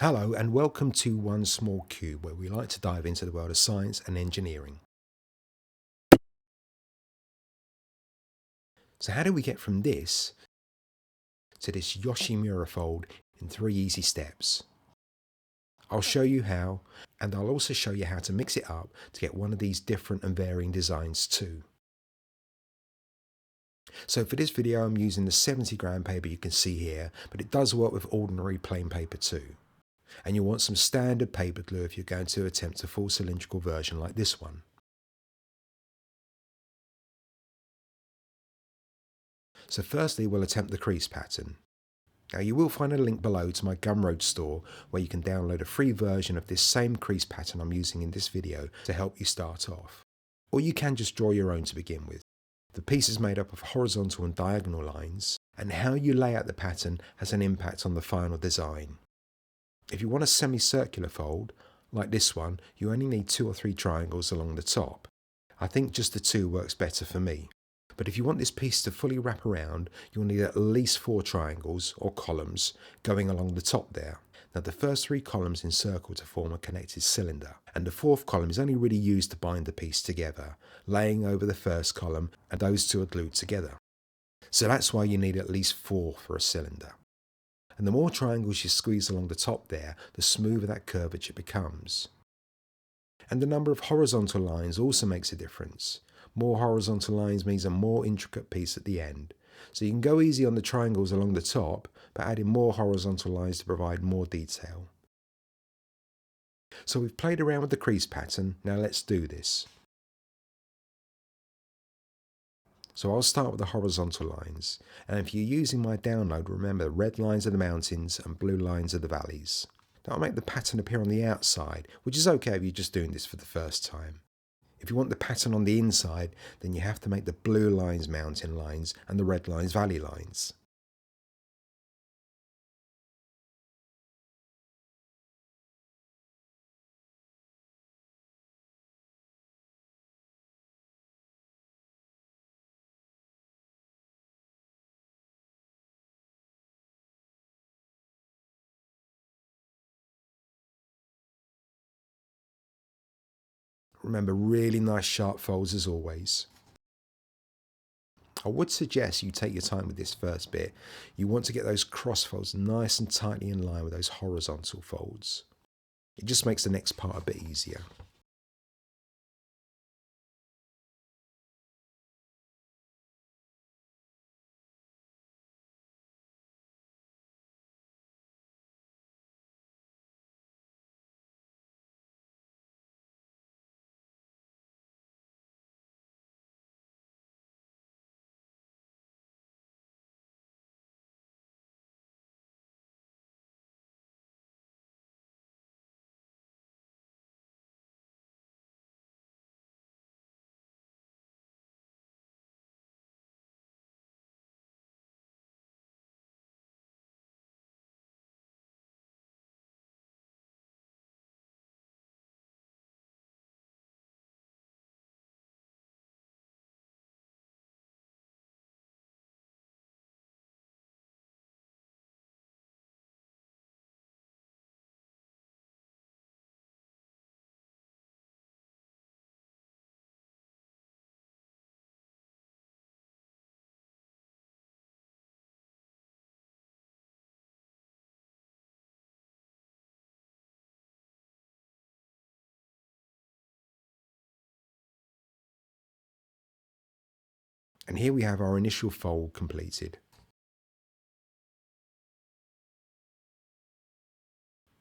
Hello and welcome to One Small Cube, where we like to dive into the world of science and engineering. So how do we get from this to this Yoshimura fold in 3 easy steps? I'll show you how, and I'll also show you how to mix it up to get one of these different and varying designs too. So for this video I'm using the 70-gram paper you can see here, but it does work with ordinary plain paper too. And you'll want some standard paper glue if you're going to attempt a full cylindrical version like this one. So firstly we'll attempt the crease pattern. Now you will find a link below to my Gumroad store where you can download a free version of this same crease pattern I'm using in this video to help you start off. Or you can just draw your own to begin with. The piece is made up of horizontal and diagonal lines, and how you lay out the pattern has an impact on the final design. If you want a semicircular fold, like this one, you only need 2 or 3 triangles along the top. I think just the 2 works better for me. But if you want this piece to fully wrap around, you'll need at least 4 triangles, or columns, going along the top there. Now the first 3 columns encircle to form a connected cylinder, and the 4th column is only really used to bind the piece together, laying over the first column, and those 2 are glued together. So that's why you need at least 4 for a cylinder. And the more triangles you squeeze along the top there, the smoother that curvature becomes. And the number of horizontal lines also makes a difference. More horizontal lines means a more intricate piece at the end. So you can go easy on the triangles along the top, but add in more horizontal lines to provide more detail. So we've played around with the crease pattern, now let's do this. So I'll start with the horizontal lines, and if you're using my download, remember red lines are the mountains and blue lines are the valleys. That'll make the pattern appear on the outside, which is okay if you're just doing this for the first time. If you want the pattern on the inside, then you have to make the blue lines mountain lines and the red lines valley lines. Remember, really nice sharp folds as always. I would suggest you take your time with this first bit. You want to get those cross folds nice and tightly in line with those horizontal folds. It just makes the next part a bit easier. And here we have our initial fold completed.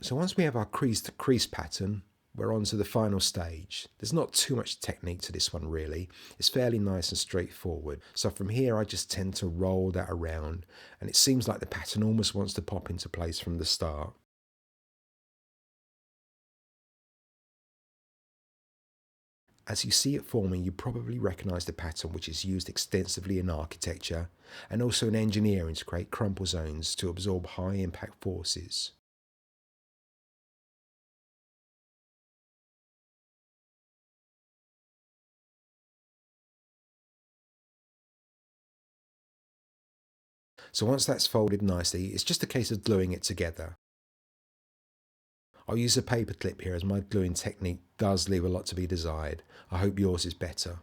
So once we have our crease to crease pattern, we're on to the final stage. There's not too much technique to this one really. It's fairly nice and straightforward. So from here I just tend to roll that around, and it seems like the pattern almost wants to pop into place from the start. As you see it forming, you probably recognise the pattern, which is used extensively in architecture and also in engineering to create crumple zones to absorb high impact forces. So once that's folded nicely, it's just a case of gluing it together. I'll use a paper clip here as my gluing technique does leave a lot to be desired. I hope yours is better.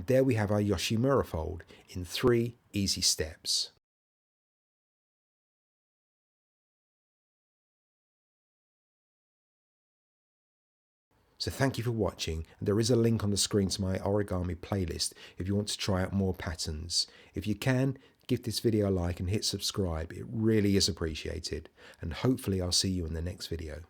There we have our Yoshimura fold in 3 easy steps. So thank you for watching, and there is a link on the screen to my origami playlist if you want to try out more patterns. If you can, give this video a like and hit subscribe, it really is appreciated, and hopefully I'll see you in the next video.